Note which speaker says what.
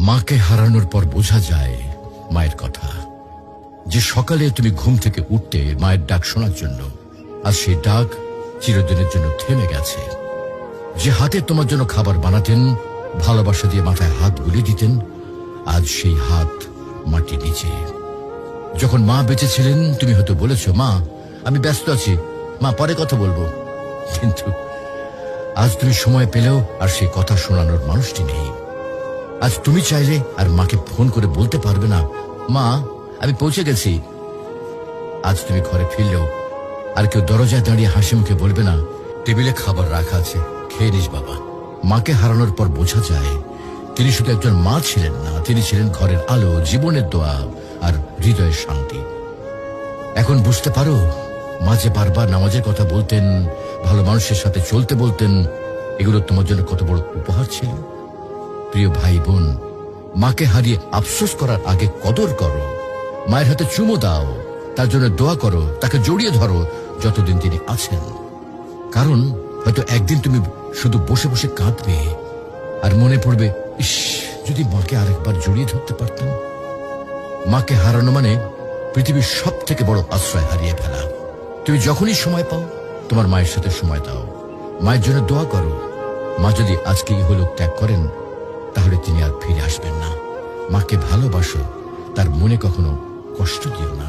Speaker 1: মাকে হারানোর পর বোঝা যায় মায়ের কথা। যে সকালে তুমি ঘুম থেকে উঠতে মায়ের ডাক শোনার জন্য, আর সেই ডাক চিরদিনের জন্য থেমে গেছে। যে হাতে তোমার জন্য খাবার বানাতেন, ভালোবাসা দিয়ে মাথায় হাত বুলিয়ে দিতেন, আজ সেই হাত মাটি নিচে। যখন মা বেঁচে ছিলেন তুমি হয়তো বলেছ, মা আমি ব্যস্ত আছি, মা পরে কথা বলবো। কিন্তু আজ তুমি সময় পেলেও আর সেই কথা শোনানোর মানুষটি নেই। আজ তুমি চাইলে আর মাকে ফোন করে বলতে পারবে না, মা আমি পৌঁছে গেছি। আজ তুমি ঘরে ফিরলেও আর কেউ দরজায় দাঁড়িয়ে হাসি মুখে বলবে না, টেবিলে খাবার রাখা আছে, খেয়ে নিস বাবা। মাকে হারানোর পর বোঝা যায় তিনি শুধু একজন মা ছিলেন না, তিনি ছিলেন ঘরের আলো, জীবনের দোয়া আর হৃদয়ের শান্তি। এখন বুঝতে পারো মা যে বারবার নামাজের কথা বলতেন, ভালো মানুষের সাথে চলতে বলতেন, এগুলো তোমার জন্য কত বড় উপহার ছিল। প্রিয় ভাই বোন, মাকে হারিয়ে আফসোস করার আগে কদর করো। মায়ের হাতে চুমো দাও, তার জন্য দোয়া করো, তাকে জড়িয়ে ধরো যতদিন তিনি আছেন। কারণ হয়তো একদিন তুমি শুধু বসে বসে কাঁদবে আর মনে পড়বে, ইস যদি মাকে আরেকবার জড়িয়ে ধরতে পারতাম। মাকে হারানো মানে পৃথিবীর সব থেকে বড় আশ্রয় হারিয়ে ফেলা। তুমি যখনই সময় পাও তোমার মায়ের সাথে সময় দাও, মায়ের জন্য দোয়া করো। মা যদি আজকে ইহলোক ত্যাগ করেন তাহলে তিনি আর ফিরে আসবেন না। মাকে ভালোবাসো, তার মনে কখনো কষ্ট দিও না।